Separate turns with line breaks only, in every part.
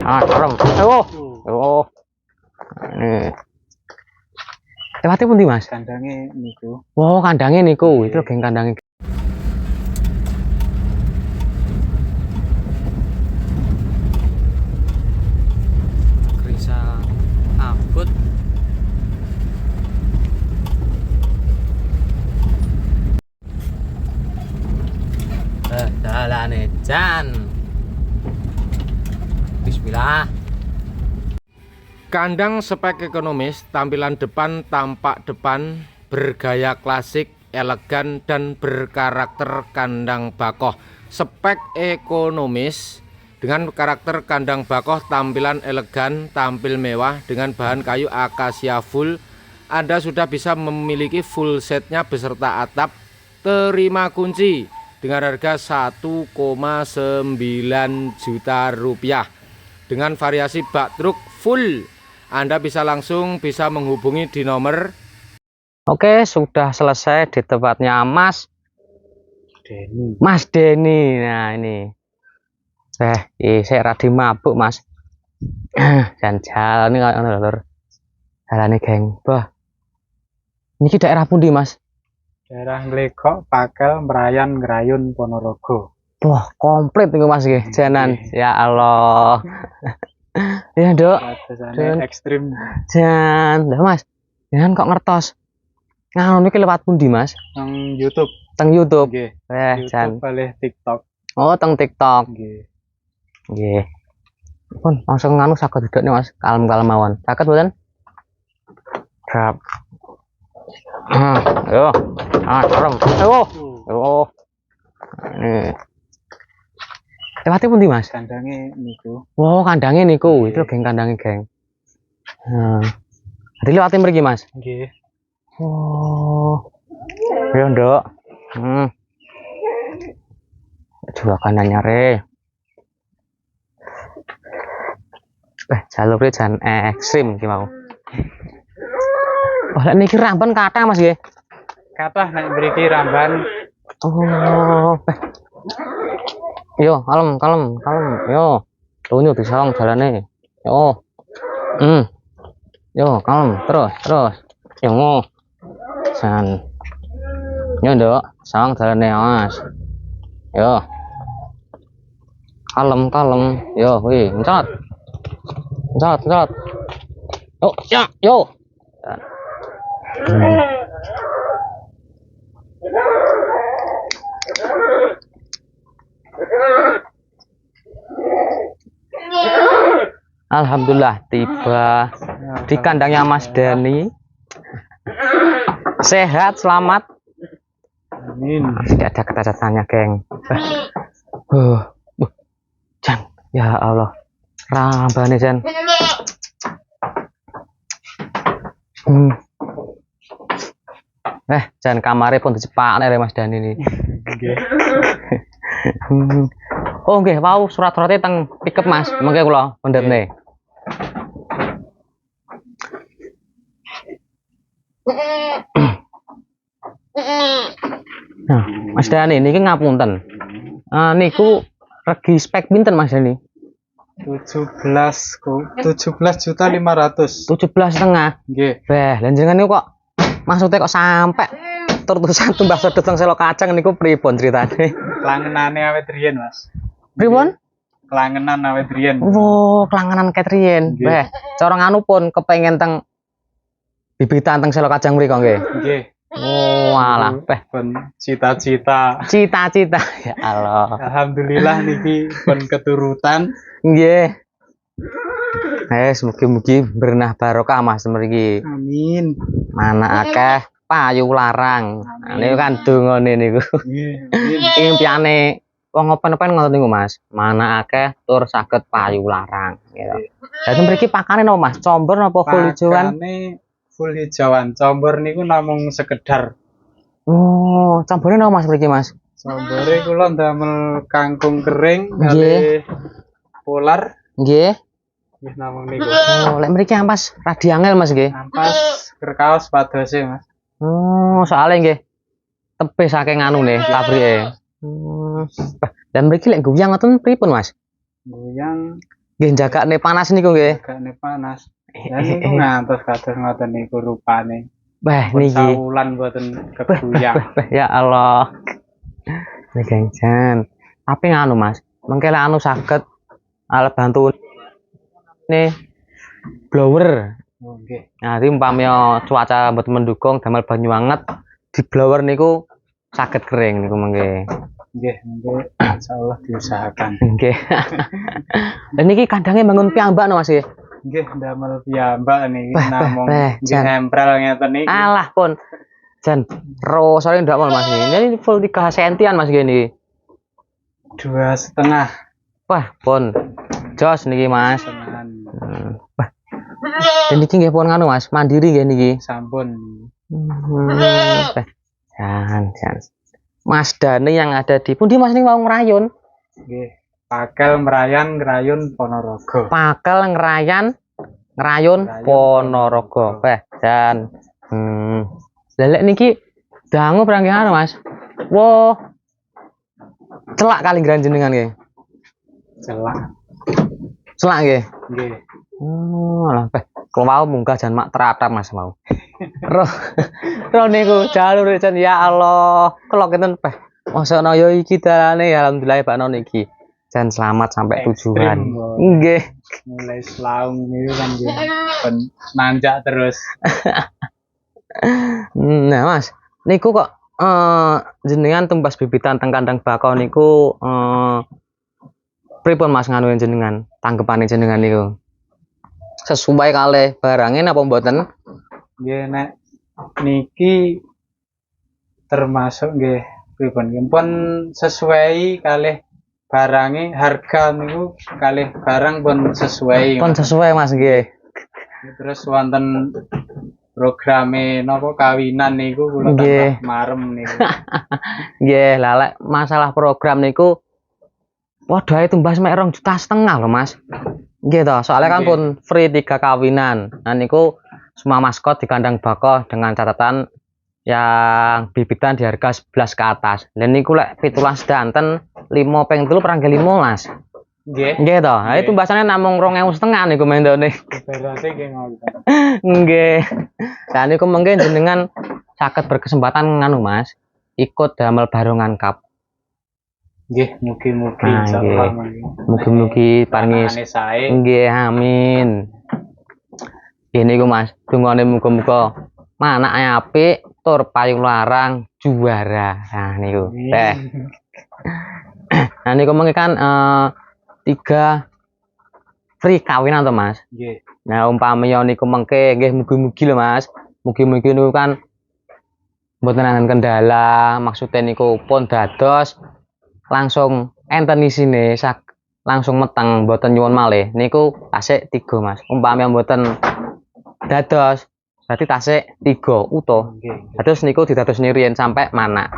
Serem. Oh. Ini. Lewate pundi, Mas?
Kandange niku.
Oh, kandange niku. Itu geng kandange. Krisa abut. Dalane jan. Bismillah. Kandang spek ekonomis, tampilan depan tampak depan, bergaya klasik, elegan dan berkarakter kandang bakoh. Spek ekonomis dengan karakter kandang bakoh, tampilan elegan, tampil mewah dengan bahan kayu akasia full. Anda sudah bisa memiliki full setnya beserta atap, terima kunci dengan harga 1,9 juta rupiah dengan variasi bak truk full. Anda bisa menghubungi di nomor. Oke, sudah selesai di tempatnya Mas Denny. Nah, ini. Saya rada mabuk, Mas. Dan jalan ini kayak lur. Jalan ini, geng. Wah. Niki daerah pundi, Mas?
Daerah Nglegok, Pakel, Merayan, Ngrayun, Ponorogo.
Wah, komplit nih Mas nggih. Janan. Ya Allah. Ya, Dok.
Ekstrim.
Jan, lah Mas. Jangan kok ngertos. Ngono niki lewat pundi, Mas?
Nang YouTube.
Teng YouTube.
Nggih.
Jan.
Boleh TikTok.
Oh, teng TikTok.
Nggih.
Nggih. Pun langsung nganu saged duduk nih, Mas. Kalem-kalem mawon. Saged mboten? Siap. Yo. Serem. Oh. Ini. Lewate pundi, Mas?
Kandange niku.
Oh, kandange niku. Itu geng kandange, geng. Jadi lewate mriki, Mas?
Nggih.
Oh. Yo, Nduk. Dua kanannya re. Jalur jan ekstrim iki mau. Oh, lek niki ramban kathah, Mas nggih.
Kathah nek mriki ramban.
Oh. Yo, kalem. Yo. Tunyu disawang jalane. Yo. Yo, kalem. Terus. Yo. San. Yo, Nduk. Sawang jalane, Mas. Yo. Kalem. Yo, kuwi, mencot. Oh, ya, yo. Alhamdulillah tiba di kandangnya Mas Denny. Sehat, selamat.
Amin.
Tidak ada kata-katanya, geng. Jan, ya Allah. Rambane, Jan. Jan kamare pun dicepakne Mas Denny ini.
Nggih.
Oh nggih, wau surat-surate teng pickup Mas. Mengke kula mendhetne. Nah, Mas Denny niki ngapunten. Niku regi spek pinten Mas Denny?
17.500.000.
17,5.
Nggih.
Lah jenengan niku kok maksudnya kok sampai tertusan tumbas sedot teng Selo Kacang niku pripun ceritane?
Klangenane awet riyen, Mas.
Pripun?
Klangenan awet riyen.
Oh, klangenan ket riyen. Cara nganu pun kepengen teng bibitan teng Selo Kacang mriko nggih.
Nggih.
Oh, alah,
pun cita-cita.
Ya Allah.
Alhamdulillah niki pun keturutan.
Nggih. Mugi-mugi bernah barokah Mas mriki.
Amin.
Mana akeh payu larang. Niku kan dongane niku.
Nggih.
Impiane wong open-open ngoten niku Mas. Mana akeh tur saged payu larang gitu. Dadi mriki pakane napa Mas? Combor napa full hijauan?
Pakane full hijauan. Combor niku namung sekedar.
Oh, combore napa Mas mriki Mas?
Combore kula ndamel kangkung kering
Nggih.
Polar.
Nggih.
Nggih namung niku.
Oh, lek mriki ampas radi angel Mas nggih.
Ampas kerkaos padose Mas.
Oh, soalnya nggih tebih saking anune pabrike. Dan mriki lek guyang ngoten pripun Mas?
Guyang
Nggih jagane panas niku nggih.
Jagane panas. Ya niku ngantos kados ngoten niku rupane.
Wah
Pun
niki.
saulan mboten kebuyang.
Ya Allah. Niki jan. Tapi nganu Mas, mengke lek anu saged alat bantu nih blower.
Oh nggih.
Nah, iki umpamanya cuaca mboten mendukung damel banyu anget di blower niku saged kering niku mengke.
Nggih, insyaallah diusahakan.
Nggih. Lah niki kandange bangun piyambak no Mas nggih.
Nggih, ndamel piyambak niki
Bah,
namung
bah,
nggih
Jan.
nempel ngeten niku.
Alah pun. Jan, sore ndak mau Mas ini full 3 sentian Mas niki.
2,5
Wah, pun. Jos niki Mas.
setenahan.
Wah. Dan niki nggih pun nganu Mas, mandiri nggih niki.
Sampun.
Jan. Mas Dani yang ada di pundi Mas niki mau ngrayun.
Nggih. Pakel ngrayun Ponorogo.
Pakel ngrayun Ponorogo. Dan lelek niki dangu perangge anu Mas. Wo. Celak kali gran jenengan nggih. Celak nggih.
Nggih.
Alah kalau mau munggah jan mak teratap Mas mau. Roh niku jalur jan ya Allah. Kalau kenten mosok yo iki dalane ya alhamdulillah bakno niki. Jan selamat sampai tujuan. Nggih.
Mulai selaung niku kan nggih. Ben nanjak terus.
Nah Mas, niku kok jenengan tumbas bibitan teng kandang bakau niku pripun Mas nganu jenengan? Tanggepane jenengan niku. Sesuai kalih barangnya apa mboten?
Nggih nek niki termasuk nggih pripun nggih pun sesuai kalih barangnya harga niku kalih barang pun sesuai.
Pun sesuai Mas nggih.
Terus wonten programe napa kawinan niku kula
Nggih.
tambah marem niku.
Nggih, lah lek masalah program niku padha ae tumbas mek 2,5 juta lho Mas. Nggih toh, soalnya kan
Nggih.
pun free 3 kawinan. Nah niku semua maskot di kandang bakau dengan catatan yang bibitan di harga 11 ke atas. Dan niku lek 17 danten 5 ping 3 perangge 15.
Nggih.
Nggih toh. Nah
Nggih.
itu bahasane namung 2,5 niku mendone.
Berarti nggih ngoten.
Nggih. Nah niku mungkin jenengan saged berkesempatan nganu Mas, ikut damel barongan cup.
Nggih, mugi-mugi
Nah,
insyaallah.
Mugi-mugi paringi
Panangane sae.
nggih amin. Ini ku Mas, dungane muga-muga manake apik, tur payung larang juara. Nah niku. Teh. Nah niku mengki kan 3 free kawinan to Mas.
Nggih.
Nah umpamanya niku mengke nggih mugi-mugi lho Mas. Mugi-mugi niku kan mboten ana kendala, maksudnya niku pun dados langsung enten isine langsung meteng mboten nyuwun malih. Niku tasik 3 Mas. Umpamanya mboten dados berarti tasik 3 utuh.
Nggih.
Terus niku didados nirian sampai mana?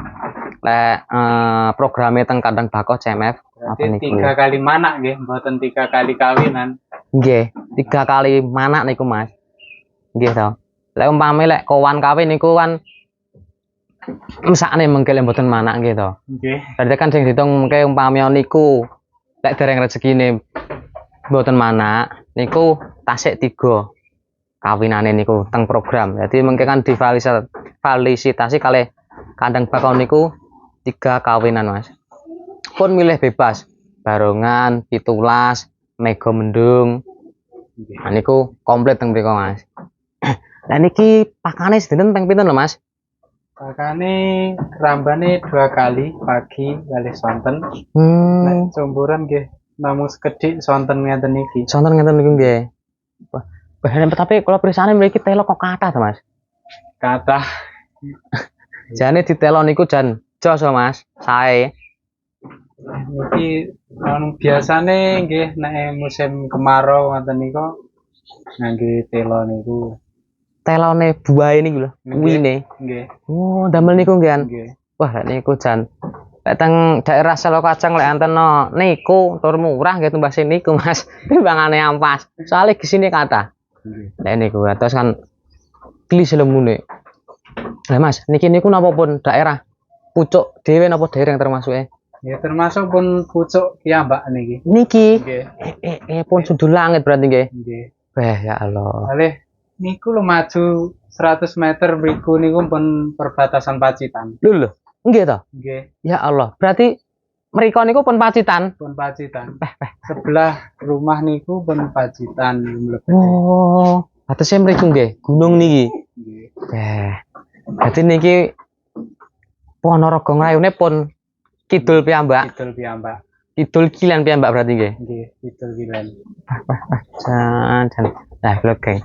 Lek programe teng kandang bakau CMF apa
Berarti
niku?
3 kali manak nggih, mboten 3 kali kawinan.
Nggih, 3 kali mana niku Mas. Nggih to. Lek umpame lek kawan kawin niku kan mesakne mengke lek mboten manak nggih to.
Nggih.
Berarti kan sing ditung mengke umpame niku lek dereng rezekine mboten manak niku tasik 3 kawinane niku teng program. Jadi mengke kan difasilitasi kalih kandang bakau niku 3 kawinan Mas. Pun milih bebas. Barongan, 17, mega mendung. Nah niku komplit teng mriku Mas. Lah niki pakane sedinen ping pinten lho Mas?
Pakane rambane 2 kali pagi kalih sonten. Nek comboran nggih namung sekedhik sonten ngeten iki.
Sonten ngeten niku nggih. Wah, tapi kalau perisane mriki telo kok kathah to Mas?
Kathah
Jane ditelo niku jan jos to Mas. Sae.
niki biasane nggih nek musim kemarau ngoten niku ngangge telo niku.
Telone buahe niku lho,
Nggih.
kuwine.
Nggih.
Oh, damel niku nggih.
Nggih.
Wah, lek niku jan lek teng daerah Selo Kacang lek enten niku tur murah nggih tumbas niku Mas. Timbangane ampas. Soale gisine kathah.
Nggih.
Lek niku terus kan klis lemune. Lah Mas, niki niku napa pun daerah pucuk dhewe napa dereng termasuke?
Ya termasuk pun pucuk kiambak niki.
Niki
Nggih.
pun sudul langit berarti nggih.
Nggih.
Ya Allah.
Kalih niku lho maju 100 meter mriku niku pun perbatasan Pacitan.
Lho, nggih to?
Nggih,
Ya Allah. Berarti mriko niku pun Pacitan.
pun Pacitan. Sebelah rumah niku pun Pacitan mlebet.
Oh, batese mriku nggih, gunung niki.
Nggih.
Berarti niki Ponorogo ngrayune pun kidul piyambak.
Kidul piyambak.
Kidul kilen piyambak berarti nggih.
Nggih, kidul kilen.
Jan. Nah, lho geng.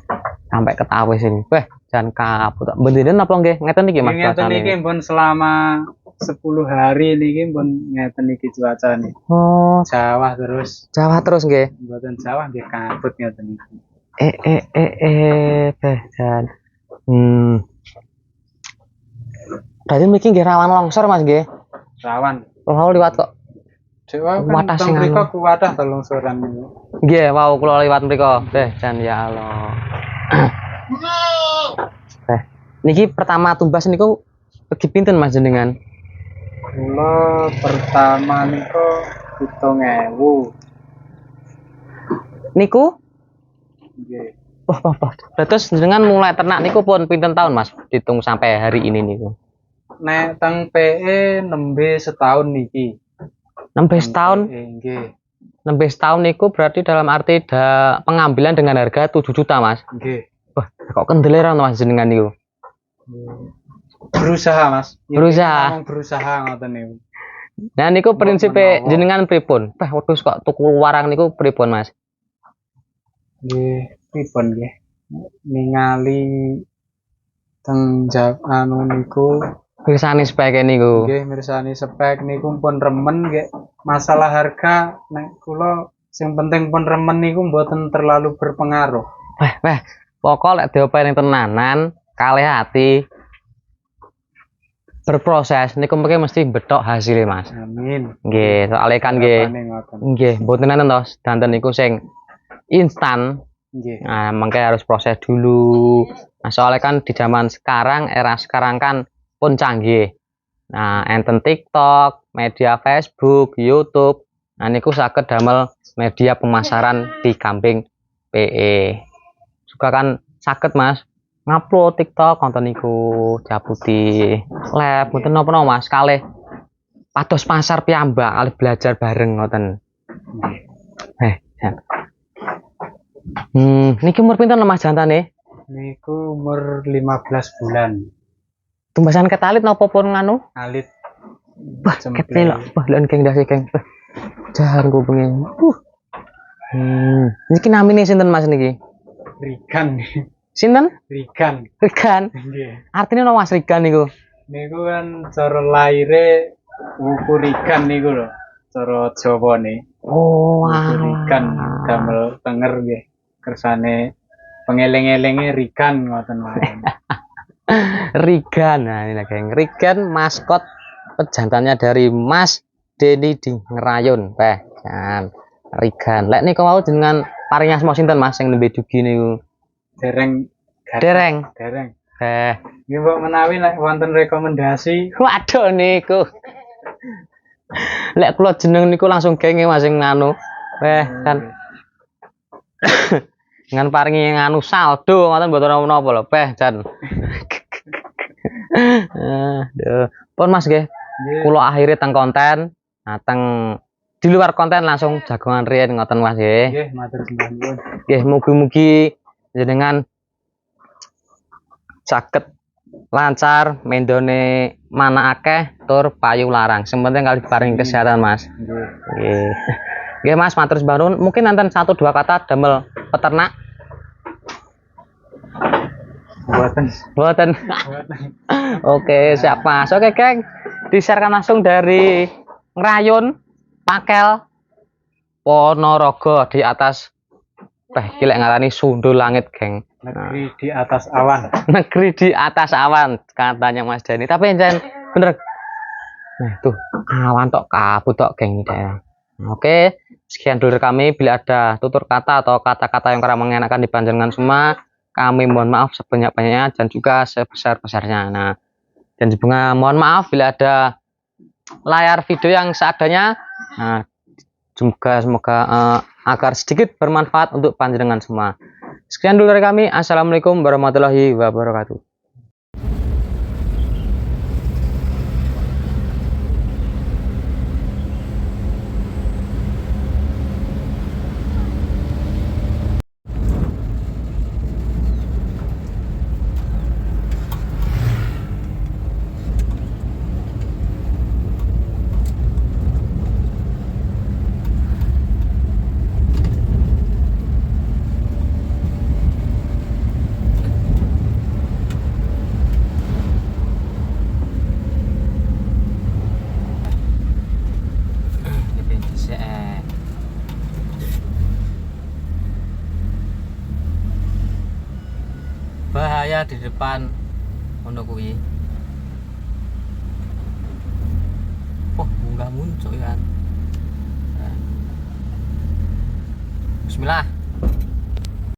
Sampai ketawis ini. Weh, jan kaput. Bendinen apa nggih? Ngeten niki Mas
Ngeten
cuacane.
niki pun selama 10 hari niki pun ngeten niki cuacane.
Oh,
Jawa terus,
Jawa terus nggih.
mboten Jawa nggih kabut ngeten niki.
Jan. Berarti mriki nggih rawan longsor Mas nggih.
Rawan.
Kalau liwat kok.
Jawa
Kuwatah
kan
sing
teng mriku
anu.
kuwatah telungsuran niku.
Nggih, wow kula liwat mriko. Jan ya Allah. Niki pertama tumbas niku pegi pinten Mas jenengan?
Kula pertama niku 7.000.
Niku
Nggih.
wah. Terus jenengan mulai ternak niku pun pinten tahun Mas? Ditung sampai hari ini niku.
Nek teng PE nembe setahun niki.
16 tahun.
Nggih.
16 tahun niku berarti dalam arti pengambilan dengan harga 7 juta Mas.
Nggih.
Wah, kok kendeleran Mas jenengan niku?
Berusaha Mas.
Berusaha.
Ngomong berusaha ngoten niku.
Nah niku prinsipe
menawa.
jenengan pripun? Wedhus kok tuku warang niku pripun Mas?
Nggih, pripun nggih. Ningali teng anu niku
Pirsani speke niku.
nggih mirsani spek niku pun remen nggih. Masalah harga nek kula sing penting pun remen niku mboten terlalu berpengaruh.
Pokok lek diopeni tenanan, kalih hati berproses niku mesti betok hasilnya Mas.
Amin.
Nggih, soalnya kan nggih.
Harapane ngoten.
Nggih, mboten enten to, danten niku sing instan.
Nggih.
Nah, makanya harus proses dulu. Nah, soalnya kan di zaman sekarang, era sekarang kan pun canggih. Nah, enten TikTok, media Facebook, YouTube. Nah, niku saged damel media pemasaran di Gamping PE. Juga kan saged Mas ngupload TikTok konten niku Japuti lab mboten napa-napa Mas kalih pados pasar piyambak kalih belajar bareng ngoten. Niki umur pinten Mas jantane?
Niku umur 15 bulan.
Tumbasan ketalit napa pun nganu?
Alit.
Wah, ketel. Wah, lan geng dasi geng. Jahan kupinge. Niki namine sinten Mas niki?
Rigan.
Sinten?
Rigan.
Rigan.
Nggih.
Artinya no Mas Rigan niku.
Niku kan cara laire wuku Rigan niku lho. Cara Jawane.
Oh,
Wuku Rigan damel tenger nggih. Kersane pengeling-elinge Rigan ngoten mawon.
Rigan. Nah, ini geng. Rigan maskot pejantannya dari Mas Denny di Ngerayun. Kan. Rigan. Lek niku wau dengan paring asma sinten Mas sing nembe dugi niku?
Dereng.
Dereng.
Nggih mbok menawi nek wonten rekomendasi.
Waduh niku. Lek kula jeneng niku langsung genge Mas sing nganu. Kan. Dengan paringi nganu saldo ngoten mboten napa-napa lho, Jan. Aduh. Pun Mas nggih. Kula akhiri teng konten. Nah, teng di luar konten langsung jagongan riyen ngoten Mas nggih.
Nggih, matur nuwun.
Nggih, mugi-mugi jenengan saged lancar mendone mana akeh tur payu larang. Sing penting kali paring kesehatan Mas. Nggih. Nggih Mas, matur sembanun. Mungkin nanten 1-2 kata damel peternak. Buatan. Oke, siap Mas. Oke, geng. Di-sharekan langsung dari Ngerayun, Pakel, Ponorogo di atas gila ngarani sundul langit, geng.
Negeri di atas awan.
Negeri di atas awan katanya Mas Denny. Tapi jan bener. Nah, tuh awan tok kabut tok, geng daerah. Oke, sekian dulu kami. Bila ada tutur kata atau kata-kata yang kurang mengenakan di panjenengan semua, kami mohon maaf sebanyak-banyaknya dan juga sebesar-besarnya. Nah, dan juga mohon maaf bila ada layar video yang seadanya. Nah, semoga agar sedikit bermanfaat untuk panjenengan semua. Sekian dulu dari kami. Assalamualaikum warahmatullahi wabarakatuh. Bahaya di depan ono kuwi. Oh, munggah muncul kan. Bismillah.